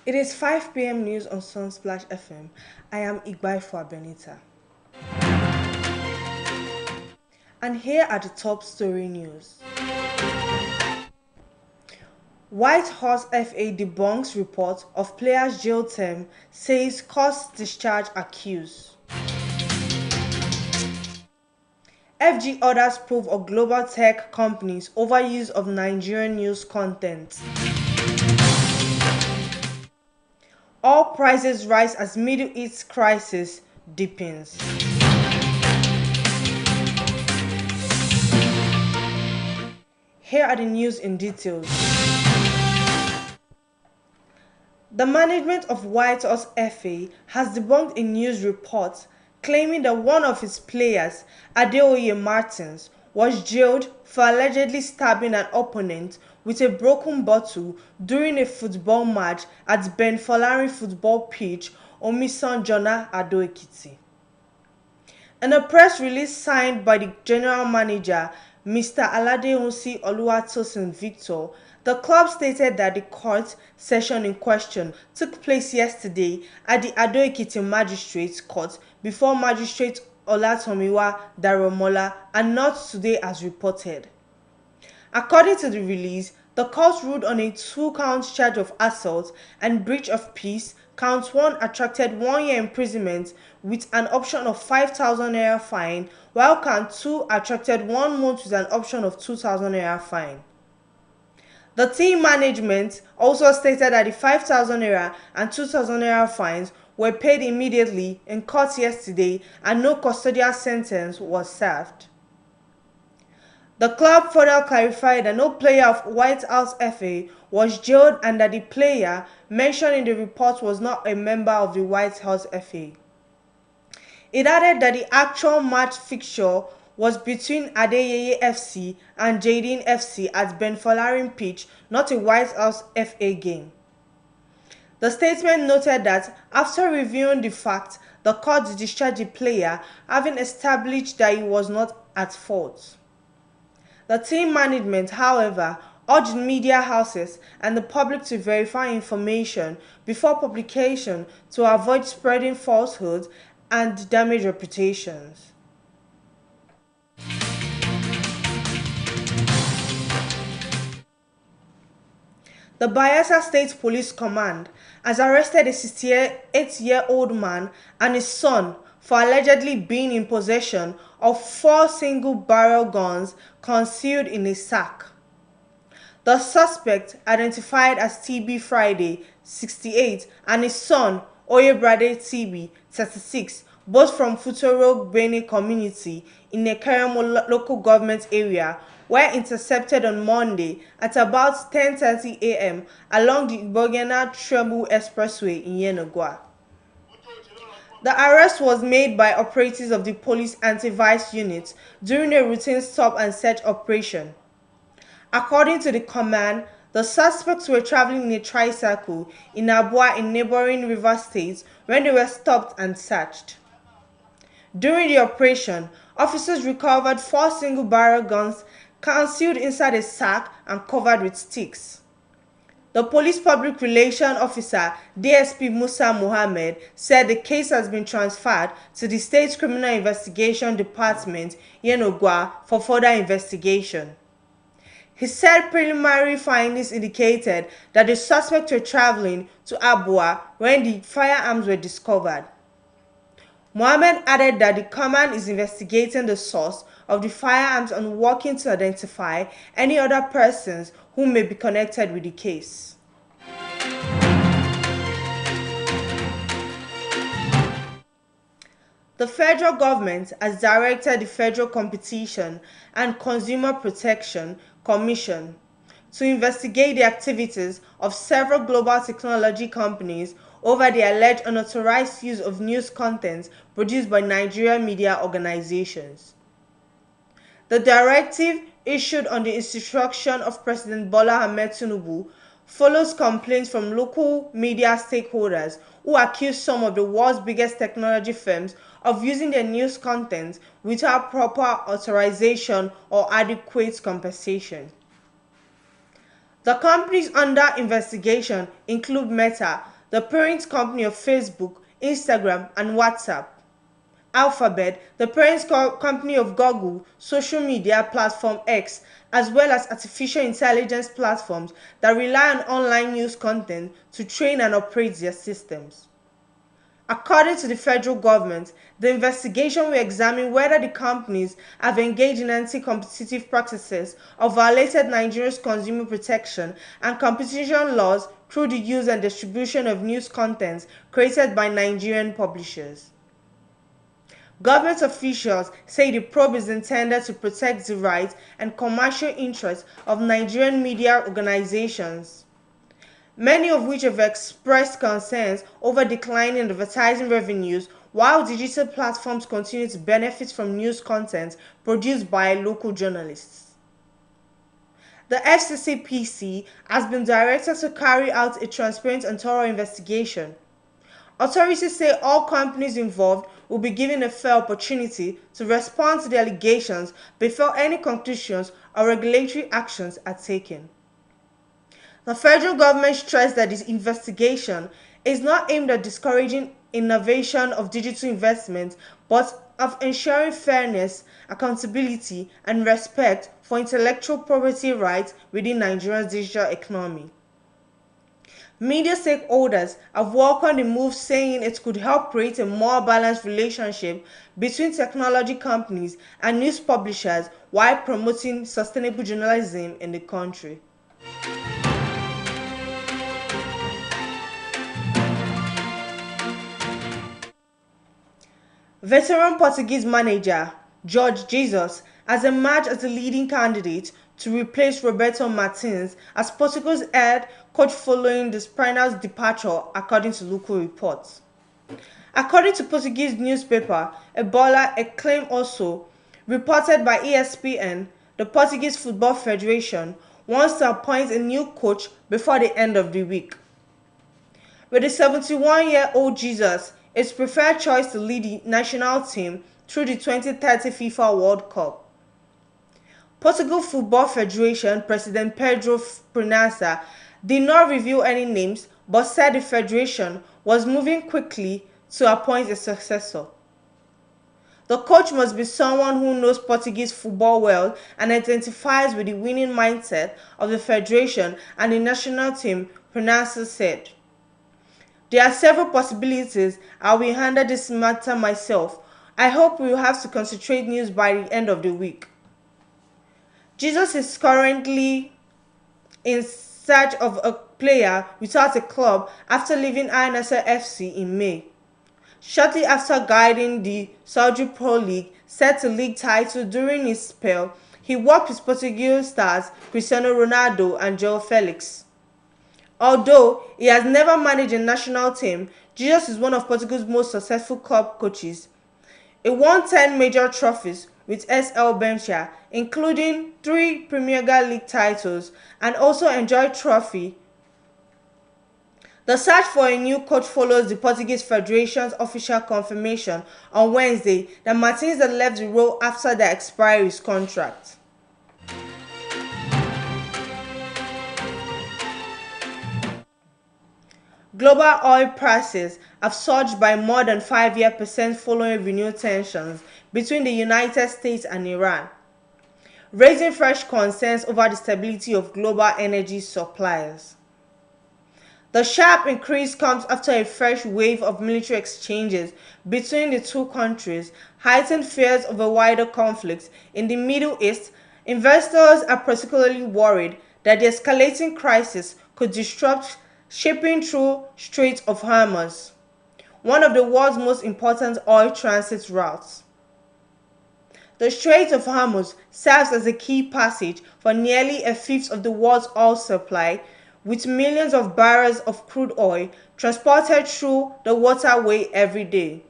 It is 5 p.m. news on Sunsplash FM. I am Igbaifo Benita. And here are the top story news. White Horse FA debunks report of players' jail term, says cause discharge accused. FG orders proof of global tech companies overuse of Nigerian news content. All prices rise as Middle East crisis deepens. Here are the news in details. The management of White Horse FA has debunked a news report claiming that one of its players, Adeoye Martins, was jailed for allegedly stabbing an opponent with a broken bottle during a football match at Ben Folari football pitch, Omisan Jona, Ado-Ekiti. In a press release signed by the general manager, Mr. Aladeunsi Oluwatosin Victor, the club stated that the court session in question took place yesterday at the Ado-Ekiti Magistrates Court before Magistrate Olatomiwa Daromola and not today as reported. According to the release, the court ruled on a 2-count charge of assault and breach of peace. Count 1 attracted 1 year imprisonment with an option of 5,000 naira fine, while count 2 attracted 1 month with an option of 2,000 naira fine. The team management also stated that the 5,000 naira and 2,000 naira fines were paid immediately in court yesterday and no custodial sentence was served. The club further clarified that no player of White House FA was jailed and that the player mentioned in the report was not a member of the White House FA. It added that the actual match fixture was between Adeyeye FC and Jadin FC at Ben Folari pitch, not a White House FA game. The statement noted that after reviewing the fact, the court discharged the player, having established that he was not at fault. The team management, however, urged media houses and the public to verify information before publication to avoid spreading falsehoods and damage reputations. The Bayelsa State Police Command has arrested a 68-year-old man and his son for allegedly being in possession of 4 single-barrel guns concealed in a sack. The suspect, identified as TB Friday, 68, and his son, Oyebrade TB, 36, both from Futuro Bene community in Ekeremo local government area, were intercepted on Monday at about 10:30 a.m. along the Ibogena Trebu Expressway in Yenagoa. The arrest was made by operatives of the police anti-vice unit during a routine stop and search operation. According to the command, the suspects were traveling in a tricycle in Abua in neighboring River State when they were stopped and searched. During the operation, officers recovered 4 single-barrel guns concealed inside a sack and covered with sticks. The police public relations officer, DSP Musa Mohammed, said the case has been transferred to the State Criminal Investigation Department, Yenagoa, for further investigation. He said preliminary findings indicated that the suspects were traveling to Abua when the firearms were discovered. Mohammed added that the command is investigating the source of the firearms and working to identify any other persons who may be connected with the case. The federal government has directed the Federal Competition and Consumer Protection Commission to investigate the activities of several global technology companies over the alleged unauthorized use of news content produced by Nigerian media organizations. The directive, issued on the instruction of President Bola Ahmed Tinubu, follows complaints from local media stakeholders who accuse some of the world's biggest technology firms of using their news content without proper authorization or adequate compensation. The companies under investigation include Meta, the parent company of Facebook, Instagram, and WhatsApp. Alphabet, the parent company of Google, social media platform X, as well as artificial intelligence platforms that rely on online news content to train and operate their systems. According to the federal government, the investigation will examine whether the companies have engaged in anti-competitive practices or violated Nigeria's consumer protection and competition laws through the use and distribution of news content created by Nigerian publishers. Government officials say the probe is intended to protect the rights and commercial interests of Nigerian media organizations, many of which have expressed concerns over declining advertising revenues while digital platforms continue to benefit from news content produced by local journalists. The FCCPC has been directed to carry out a transparent and thorough investigation. Authorities say all companies involved will be given a fair opportunity to respond to the allegations before any conclusions or regulatory actions are taken. The federal government stressed that this investigation is not aimed at discouraging innovation of digital investment, but of ensuring fairness, accountability, and respect for intellectual property rights within Nigeria's digital economy. Media stakeholders have welcomed the move, saying it could help create a more balanced relationship between technology companies and news publishers while promoting sustainable journalism in the country. Veteran Portuguese manager Jorge Jesus has emerged as the leading candidate to replace Roberto Martins as Portugal's head coach following the Spaniard's departure, according to local reports. According to Portuguese newspaper Ebola, a claim also reported by ESPN, the Portuguese Football Federation wants to appoint a new coach before the end of the week. With the 71-year-old Jesus, its preferred choice to lead the national team through the 2030 FIFA World Cup. Portugal Football Federation President Pedro Prensa did not reveal any names but said the federation was moving quickly to appoint a successor. The coach must be someone who knows Portuguese football well and identifies with the winning mindset of the federation and the national team, Prensa said. There are several possibilities. I will handle this matter myself. I hope we will have to concentrate news by the end of the week. Jesus is currently in search of a player without a club after leaving Al Nassr FC in May. Shortly after guiding the Saudi Pro League set to league title during his spell, he worked with Portugal stars Cristiano Ronaldo and João Felix. Although he has never managed a national team, Jesus is one of Portugal's most successful club coaches. He won 10 major trophies with SL Benfica, including 3 Premier League titles, and also enjoyed trophy. The search for a new coach follows the Portuguese Federation's official confirmation on Wednesday that Martins had left the role after the expiry of his contract. Global oil prices have surged by more than 5% following renewed tensions between the United States and Iran, raising fresh concerns over the stability of global energy supplies. The sharp increase comes after a fresh wave of military exchanges between the two countries heightened fears of a wider conflict in the Middle East. Investors are particularly worried that the escalating crisis could disrupt shipping through Strait of Hormuz, one of the world's most important oil transit routes. The Strait of Hormuz serves as a key passage for nearly a fifth of the world's oil supply, with millions of barrels of crude oil transported through the waterway every day.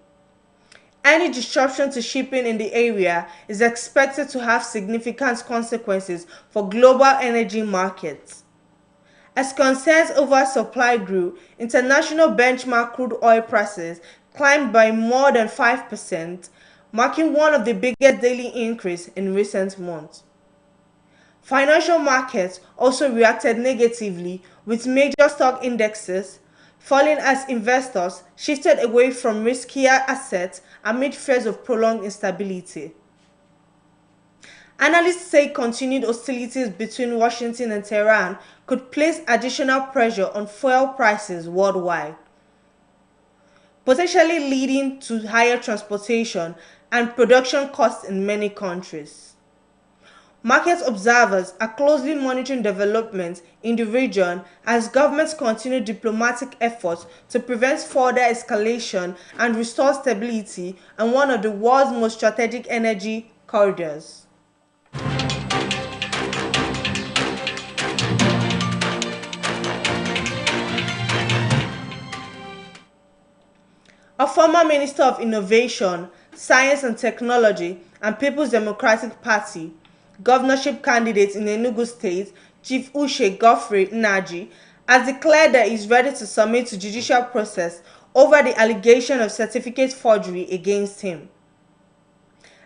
Any disruption to shipping in the area is expected to have significant consequences for global energy markets. As concerns over supply grew, international benchmark crude oil prices climbed by more than 5%, marking one of the biggest daily increases in recent months. Financial markets also reacted negatively, with major stock indexes falling as investors shifted away from riskier assets amid fears of prolonged instability. Analysts say continued hostilities between Washington and Tehran could place additional pressure on fuel prices worldwide, potentially leading to higher transportation and production costs in many countries. Market observers are closely monitoring developments in the region as governments continue diplomatic efforts to prevent further escalation and restore stability on one of the world's most strategic energy corridors. A former Minister of Innovation, Science and Technology and People's Democratic Party governorship candidate in Enugu State, Chief Uche Godfrey Nnaji, has declared that he is ready to submit to judicial process over the allegation of certificate forgery against him.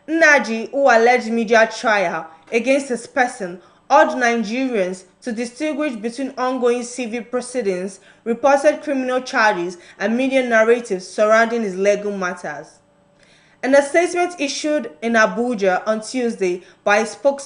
Nnaji, who alleged media trial against his person, urged Nigerians to distinguish between ongoing civil proceedings, reported criminal charges, and media narratives surrounding his legal matters. In a statement issued in Abuja on Tuesday by a spokesperson,